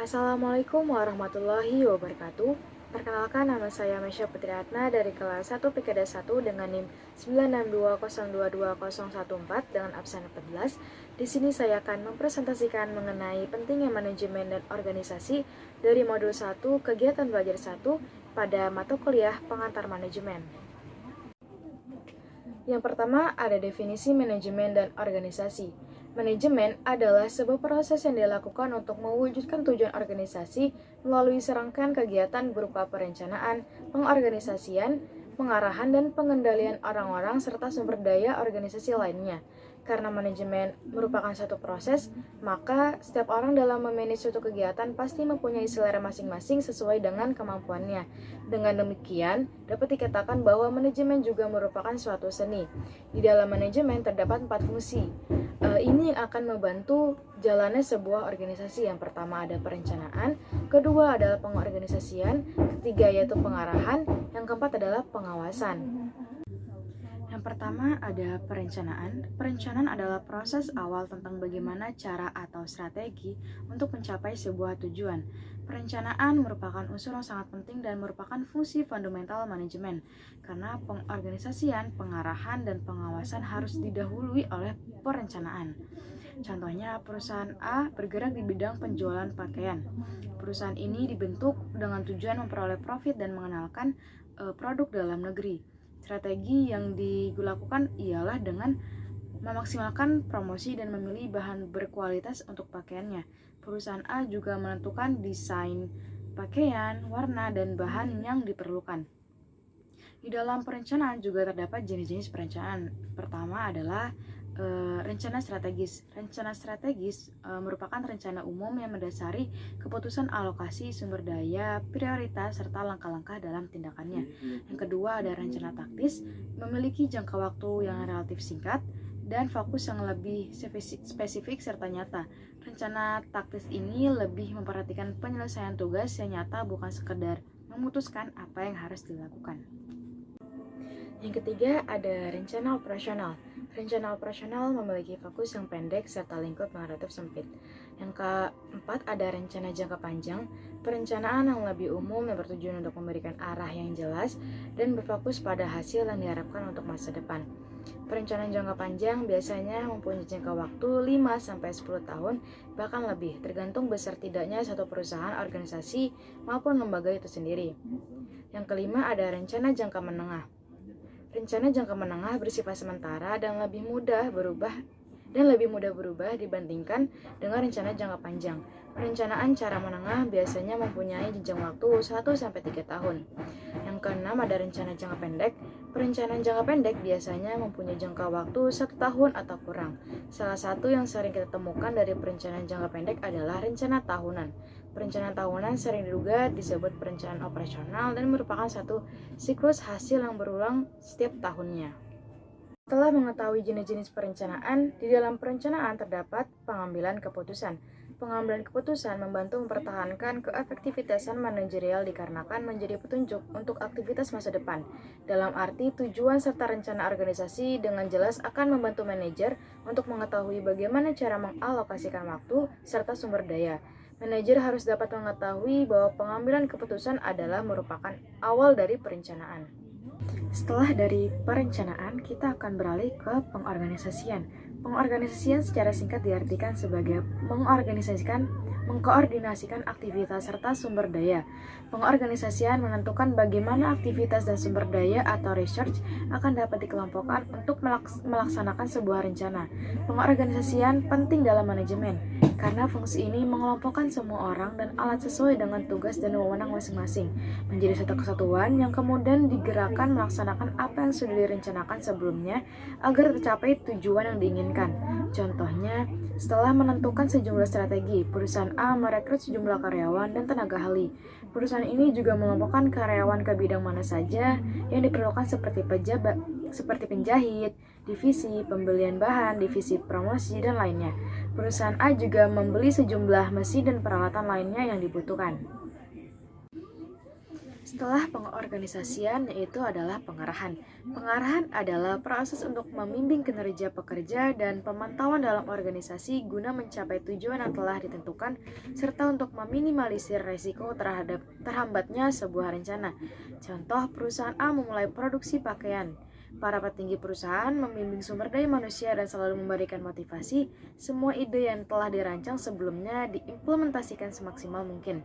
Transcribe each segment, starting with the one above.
Assalamualaikum warahmatullahi wabarakatuh. Perkenalkan, nama saya Mesya Putri Atna dari kelas 1 PKD 1 dengan NIM 962022014 dengan absen 14. Di sini saya akan mempresentasikan mengenai pentingnya manajemen dan organisasi dari modul 1 kegiatan belajar 1 pada mata kuliah pengantar manajemen. Yang pertama ada definisi manajemen dan organisasi. Manajemen adalah sebuah proses yang dilakukan untuk mewujudkan tujuan organisasi melalui serangkaian kegiatan berupa perencanaan, pengorganisasian, pengarahan, dan pengendalian orang-orang serta sumber daya organisasi lainnya. Karena manajemen merupakan satu proses, maka setiap orang dalam memanage suatu kegiatan pasti mempunyai selera masing-masing sesuai dengan kemampuannya. Dengan demikian, dapat dikatakan bahwa manajemen juga merupakan suatu seni. Di dalam manajemen terdapat 4 fungsi. Ini yang akan membantu jalannya sebuah organisasi. Yang pertama ada perencanaan, kedua adalah pengorganisasian, ketiga yaitu pengarahan, yang keempat adalah pengawasan. Yang pertama ada perencanaan. Perencanaan adalah proses awal tentang bagaimana cara atau strategi untuk mencapai sebuah tujuan. Perencanaan merupakan unsur yang sangat penting dan merupakan fungsi fundamental manajemen, karena pengorganisasian, pengarahan, dan pengawasan harus didahului oleh perencanaan. Contohnya, perusahaan A bergerak di bidang penjualan pakaian. Perusahaan ini dibentuk dengan tujuan memperoleh profit dan mengenalkan produk dalam negeri. Strategi yang dilakukan ialah dengan memaksimalkan promosi dan memilih bahan berkualitas untuk pakaiannya. Perusahaan A juga menentukan desain pakaian, warna, dan bahan yang diperlukan. Di dalam perencanaan juga terdapat jenis-jenis perencanaan. Pertama adalah rencana strategis. Rencana strategis merupakan rencana umum yang mendasari keputusan alokasi sumber daya, prioritas, serta langkah-langkah dalam tindakannya. Yang kedua ada rencana taktis, memiliki jangka waktu yang relatif singkat dan fokus yang lebih spesifik serta nyata. Rencana taktis ini lebih memperhatikan penyelesaian tugas yang nyata, bukan sekedar memutuskan apa yang harus dilakukan. Yang ketiga ada rencana operasional. Rencana operasional memiliki fokus yang pendek serta lingkup yang relatif sempit. Yang keempat ada rencana jangka panjang. Perencanaan yang lebih umum yang bertujuan untuk memberikan arah yang jelas dan berfokus pada hasil yang diharapkan untuk masa depan. Perencanaan jangka panjang biasanya mempunyai jangka waktu 5-10 tahun, bahkan lebih, tergantung besar tidaknya satu perusahaan, organisasi, maupun lembaga itu sendiri. Yang kelima ada rencana jangka menengah. Rencana jangka menengah bersifat sementara dan lebih mudah berubah dibandingkan dengan rencana jangka panjang. Perencanaan cara menengah biasanya mempunyai jenjang waktu 1-3 tahun. Yang keenam ada rencana jangka pendek. Perencanaan jangka pendek biasanya mempunyai jangka waktu 1 tahun atau kurang. Salah satu yang sering kita temukan dari perencanaan jangka pendek adalah rencana tahunan. Perencanaan tahunan sering juga disebut perencanaan operasional dan merupakan satu siklus hasil yang berulang setiap tahunnya. Setelah mengetahui jenis-jenis perencanaan, di dalam perencanaan terdapat pengambilan keputusan. Pengambilan keputusan membantu mempertahankan keefektivitasan manajerial dikarenakan menjadi petunjuk untuk aktivitas masa depan. Dalam arti tujuan serta rencana organisasi dengan jelas akan membantu manajer untuk mengetahui bagaimana cara mengalokasikan waktu serta sumber daya. Manajer harus dapat mengetahui bahwa pengambilan keputusan adalah merupakan awal dari perencanaan. Setelah dari perencanaan, kita akan beralih ke pengorganisasian. Pengorganisasian secara singkat diartikan sebagai mengkoordinasikan aktivitas serta sumber daya. Pengorganisasian menentukan bagaimana aktivitas dan sumber daya atau research akan dapat dikelompokkan untuk melaksanakan sebuah rencana. Pengorganisasian penting dalam manajemen, karena fungsi ini mengelompokkan semua orang dan alat sesuai dengan tugas dan wewenang masing-masing, menjadi satu kesatuan yang kemudian digerakkan melaksanakan apa yang sudah direncanakan sebelumnya agar tercapai tujuan yang diinginkan. Contohnya, setelah menentukan sejumlah strategi, perusahaan A merekrut sejumlah karyawan dan tenaga ahli. Perusahaan ini juga mengelompokkan karyawan ke bidang mana saja yang diperlukan seperti penjahit, divisi pembelian bahan, divisi promosi, dan lainnya. Perusahaan A juga membeli sejumlah mesin dan peralatan lainnya yang dibutuhkan. Setelah pengorganisasian, yaitu adalah pengarahan. Pengarahan adalah proses untuk membimbing kinerja pekerja dan pemantauan dalam organisasi guna mencapai tujuan yang telah ditentukan, serta untuk meminimalisir resiko terhadap terhambatnya sebuah rencana. Contoh, perusahaan A memulai produksi pakaian. Para petinggi perusahaan membimbing sumber daya manusia dan selalu memberikan motivasi semua ide yang telah dirancang sebelumnya diimplementasikan semaksimal mungkin.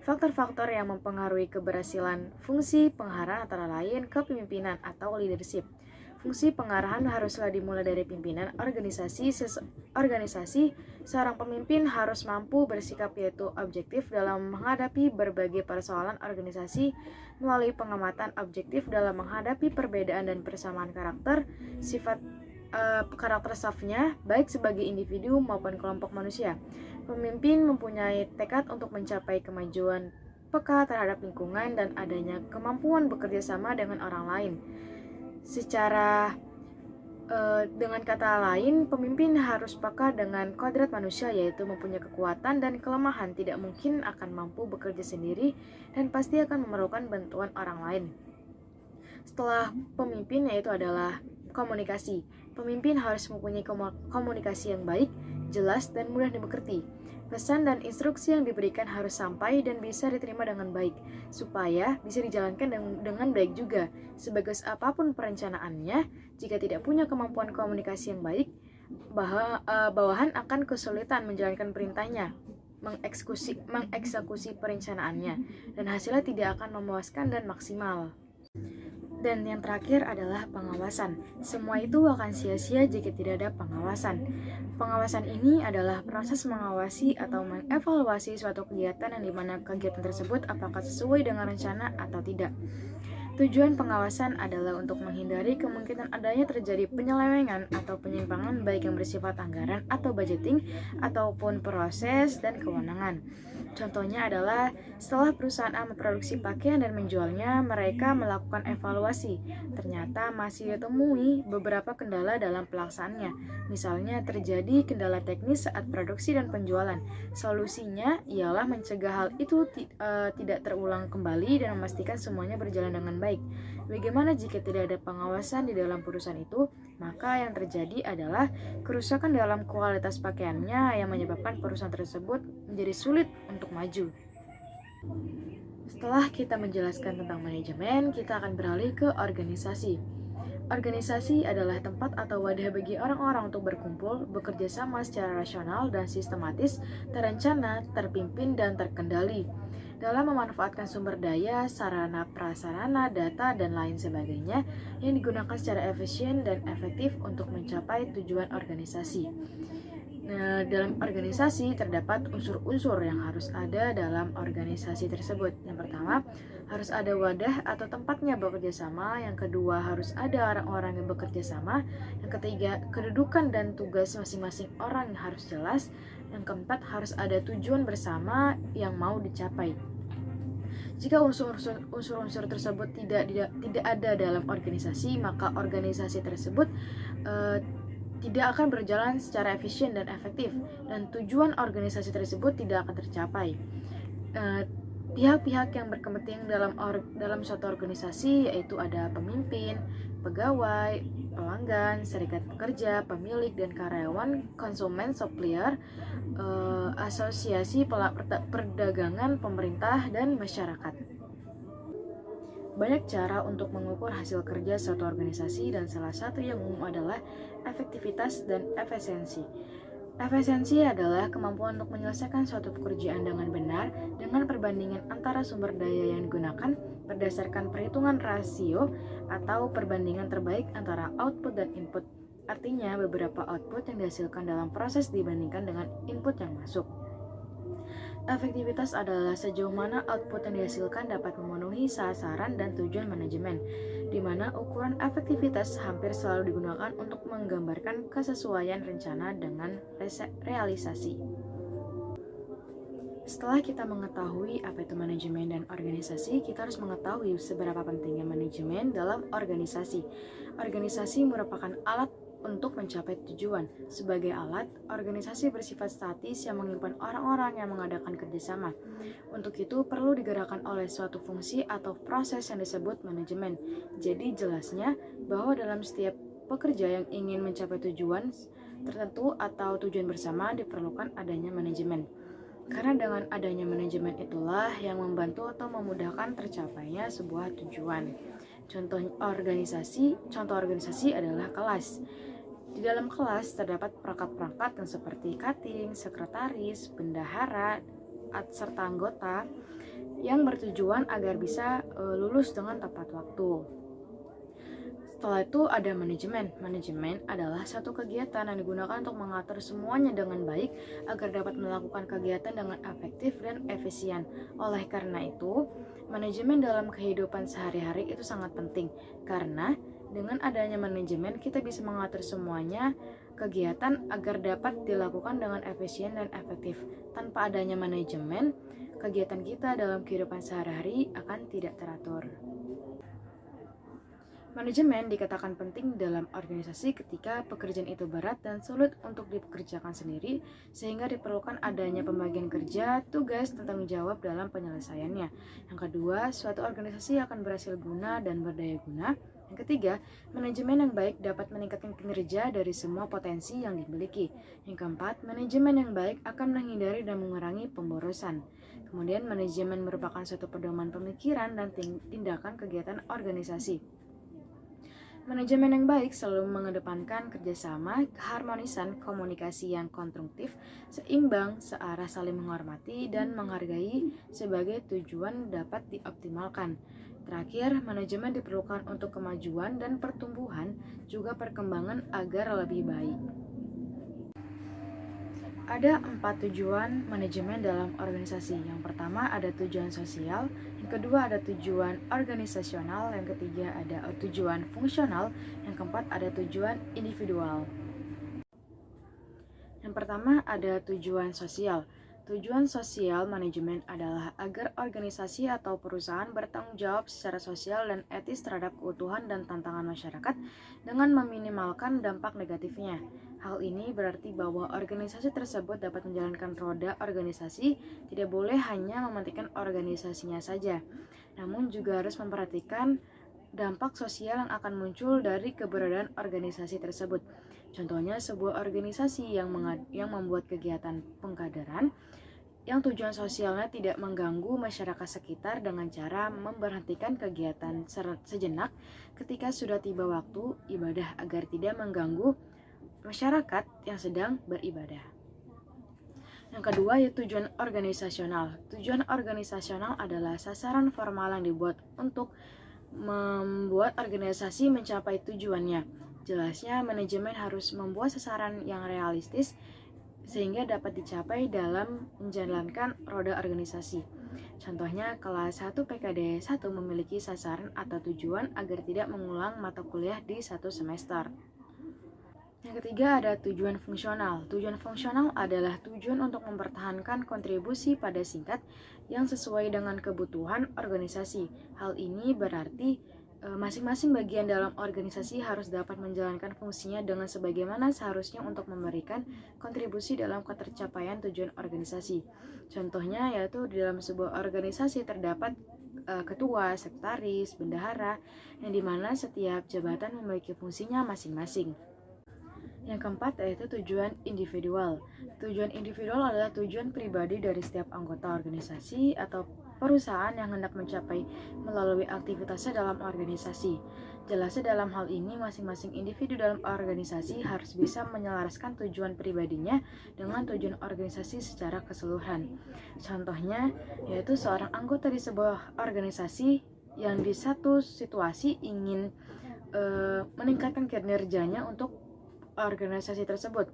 Faktor-faktor yang mempengaruhi keberhasilan fungsi pengarahan antara lain kepemimpinan atau leadership. Fungsi pengarahan haruslah dimulai dari pimpinan organisasi. Seorang pemimpin harus mampu bersikap yaitu objektif dalam menghadapi berbagai persoalan organisasi melalui pengamatan objektif dalam menghadapi perbedaan dan persamaan karakter, sifat karakter staffnya, baik sebagai individu maupun kelompok manusia. Pemimpin mempunyai tekad untuk mencapai kemajuan peka terhadap lingkungan dan adanya kemampuan bekerja sama dengan orang lain. Dengan kata lain, pemimpin harus peka dengan kodrat manusia, yaitu mempunyai kekuatan dan kelemahan, tidak mungkin akan mampu bekerja sendiri dan pasti akan memerlukan bantuan orang lain. Setelah pemimpin, yaitu adalah komunikasi. Pemimpin harus mempunyai komunikasi yang baik, jelas, dan mudah dimengerti. Pesan dan instruksi yang diberikan harus sampai dan bisa diterima dengan baik, supaya bisa dijalankan dengan baik juga. Sebagus apapun perencanaannya, jika tidak punya kemampuan komunikasi yang baik, bawahan akan kesulitan menjalankan perintahnya, mengeksekusi perencanaannya, dan hasilnya tidak akan memuaskan dan maksimal. Dan yang terakhir adalah pengawasan. Semua itu akan sia-sia jika tidak ada pengawasan. Pengawasan ini adalah proses mengawasi atau mengevaluasi suatu kegiatan yang dimana kegiatan tersebut apakah sesuai dengan rencana atau tidak. Tujuan pengawasan adalah untuk menghindari kemungkinan adanya terjadi penyelewengan atau penyimpangan baik yang bersifat anggaran atau budgeting ataupun proses dan kewenangan. Contohnya adalah setelah perusahaan A memproduksi pakaian dan menjualnya, mereka melakukan evaluasi. Ternyata masih ditemui beberapa kendala dalam pelaksanaannya. Misalnya terjadi kendala teknis saat produksi dan penjualan. Solusinya ialah mencegah hal itu tidak terulang kembali dan memastikan semuanya berjalan dengan baik. Bagaimana jika tidak ada pengawasan di dalam perusahaan itu? Maka yang terjadi adalah kerusakan dalam kualitas pakaiannya yang menyebabkan perusahaan tersebut menjadi sulit untuk maju. Setelah kita menjelaskan tentang manajemen, kita akan beralih ke organisasi. Organisasi adalah tempat atau wadah bagi orang-orang untuk berkumpul, bekerja sama secara rasional dan sistematis, terencana, terpimpin, dan terkendali dalam memanfaatkan sumber daya, sarana prasarana, data, dan lain sebagainya yang digunakan secara efisien dan efektif untuk mencapai tujuan organisasi. Nah, dalam organisasi terdapat unsur-unsur yang harus ada dalam organisasi tersebut. Yang pertama, harus ada wadah atau tempatnya bekerja sama. Yang kedua, harus ada orang-orang yang bekerja sama. Yang ketiga, kedudukan dan tugas masing-masing orang harus jelas. Yang keempat, harus ada tujuan bersama yang mau dicapai. Jika unsur-unsur tersebut tidak ada dalam organisasi, maka organisasi tersebut tidak akan berjalan secara efisien dan efektif, dan tujuan organisasi tersebut tidak akan tercapai. Pihak-pihak yang berkepentingan dalam suatu organisasi yaitu ada pemimpin, pegawai, pelanggan, serikat pekerja, pemilik dan karyawan, konsumen, supplier, asosiasi perdagangan, pemerintah, dan masyarakat. Banyak cara untuk mengukur hasil kerja suatu organisasi dan salah satu yang umum adalah efektivitas dan efisiensi. Efisiensi adalah kemampuan untuk menyelesaikan suatu pekerjaan dengan benar dengan perbandingan antara sumber daya yang digunakan berdasarkan perhitungan rasio atau perbandingan terbaik antara output dan input. Artinya, beberapa output yang dihasilkan dalam proses dibandingkan dengan input yang masuk. Efektivitas adalah sejauh mana output yang dihasilkan dapat memenuhi sasaran dan tujuan manajemen, di mana ukuran efektivitas hampir selalu digunakan untuk menggambarkan kesesuaian rencana dengan realisasi. Setelah kita mengetahui apa itu manajemen dan organisasi, kita harus mengetahui seberapa pentingnya manajemen dalam organisasi. Organisasi merupakan alat untuk mencapai tujuan. Sebagai alat, organisasi bersifat statis yang menyimpan orang-orang yang mengadakan kerjasama. Untuk itu, perlu digerakkan oleh suatu fungsi atau proses yang disebut manajemen. Jadi jelasnya bahwa dalam setiap pekerja yang ingin mencapai tujuan tertentu atau tujuan bersama diperlukan adanya manajemen. Karena dengan adanya manajemen itulah yang membantu atau memudahkan tercapainya sebuah tujuan. Contoh organisasi adalah kelas. Di dalam kelas terdapat perangkat-perangkat yang seperti cutting, sekretaris, bendahara, serta anggota yang bertujuan agar bisa lulus dengan tepat waktu. Setelah itu ada manajemen. Manajemen adalah satu kegiatan yang digunakan untuk mengatur semuanya dengan baik agar dapat melakukan kegiatan dengan efektif dan efisien. Oleh karena itu, manajemen dalam kehidupan sehari-hari itu sangat penting karena dengan adanya manajemen kita bisa mengatur semuanya kegiatan agar dapat dilakukan dengan efisien dan efektif. Tanpa adanya manajemen, kegiatan kita dalam kehidupan sehari-hari akan tidak teratur. Manajemen dikatakan penting dalam organisasi ketika pekerjaan itu berat dan sulit untuk dikerjakan sendiri, sehingga diperlukan adanya pembagian kerja, tugas, dan tanggung jawab dalam penyelesaiannya. Yang kedua, suatu organisasi akan berhasil guna dan berdaya guna. Yang ketiga, manajemen yang baik dapat meningkatkan kinerja dari semua potensi yang dimiliki. Yang keempat, manajemen yang baik akan menghindari dan mengurangi pemborosan. Kemudian, manajemen merupakan suatu pedoman pemikiran dan tindakan kegiatan organisasi. Manajemen yang baik selalu mengedepankan kerjasama, keharmonisan, komunikasi yang konstruktif, seimbang, searah saling menghormati dan menghargai sebagai tujuan dapat dioptimalkan. Terakhir, manajemen diperlukan untuk kemajuan dan pertumbuhan, juga perkembangan agar lebih baik. Ada 4 tujuan manajemen dalam organisasi. Yang pertama ada tujuan sosial, yang kedua ada tujuan organisasional, yang ketiga ada tujuan fungsional, yang keempat ada tujuan individual. Yang pertama ada tujuan sosial. Tujuan sosial manajemen adalah agar organisasi atau perusahaan bertanggung jawab secara sosial dan etis terhadap keutuhan dan tantangan masyarakat dengan meminimalkan dampak negatifnya. Hal ini berarti bahwa organisasi tersebut dapat menjalankan roda organisasi, tidak boleh hanya mementingkan organisasinya saja, namun juga harus memperhatikan dampak sosial yang akan muncul dari keberadaan organisasi tersebut. Contohnya sebuah organisasi yang membuat kegiatan pengkaderan yang tujuan sosialnya tidak mengganggu masyarakat sekitar dengan cara memberhentikan kegiatan sejenak ketika sudah tiba waktu ibadah agar tidak mengganggu masyarakat yang sedang beribadah. Yang kedua yaitu tujuan organisasional. Tujuan organisasional adalah sasaran formal yang dibuat untuk membuat organisasi mencapai tujuannya. Jelasnya, manajemen harus membuat sasaran yang realistis sehingga dapat dicapai dalam menjalankan roda organisasi. Contohnya, kelas 1 PKD 1 memiliki sasaran atau tujuan agar tidak mengulang mata kuliah di satu semester. Yang ketiga ada tujuan fungsional. Tujuan fungsional adalah tujuan untuk mempertahankan kontribusi pada singkat yang sesuai dengan kebutuhan organisasi. Hal ini berarti masing-masing bagian dalam organisasi harus dapat menjalankan fungsinya dengan sebagaimana seharusnya untuk memberikan kontribusi dalam ketercapaian tujuan organisasi. Contohnya yaitu di dalam sebuah organisasi terdapat ketua, sekretaris, bendahara, yang dimana setiap jabatan memiliki fungsinya masing-masing. Yang keempat yaitu tujuan individual. Tujuan individual adalah tujuan pribadi dari setiap anggota organisasi atau perusahaan yang hendak mencapai melalui aktivitasnya dalam organisasi. Jelasnya dalam hal ini masing-masing individu dalam organisasi harus bisa menyelaraskan tujuan pribadinya dengan tujuan organisasi secara keseluruhan. Contohnya yaitu seorang anggota di sebuah organisasi yang di satu situasi ingin meningkatkan kinerjanya untuk organisasi tersebut,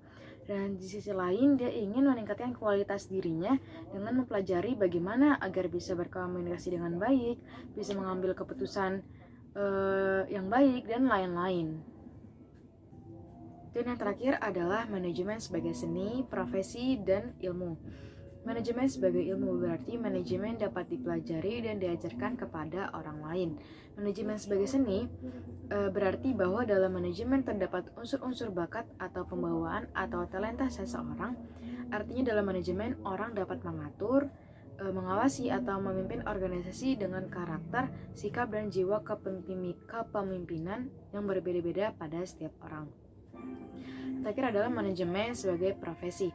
dan di sisi lain dia ingin meningkatkan kualitas dirinya dengan mempelajari bagaimana agar bisa berkomunikasi dengan baik, bisa mengambil keputusan yang baik, dan lain-lain. Dan yang terakhir adalah manajemen sebagai seni, profesi, dan ilmu. Manajemen sebagai ilmu berarti manajemen dapat dipelajari dan diajarkan kepada orang lain. Manajemen sebagai seni berarti bahwa dalam manajemen terdapat unsur-unsur bakat atau pembawaan atau talenta seseorang. Artinya dalam manajemen orang dapat mengatur, mengawasi atau memimpin organisasi dengan karakter, sikap, dan jiwa kepemimpinan yang berbeda-beda pada setiap orang. Terakhir adalah manajemen sebagai profesi.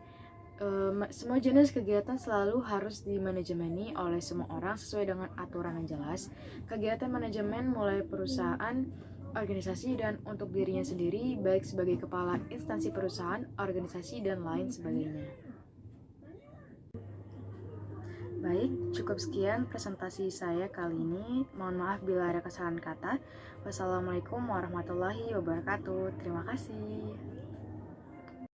Semua jenis kegiatan selalu harus dimanajemeni oleh semua orang sesuai dengan aturan yang jelas. Kegiatan manajemen mulai perusahaan, organisasi, dan untuk dirinya sendiri, baik sebagai kepala instansi perusahaan, organisasi, dan lain sebagainya. Baik, cukup sekian presentasi saya kali ini. Mohon maaf bila ada kesalahan kata. Wassalamualaikum warahmatullahi wabarakatuh. Terima kasih.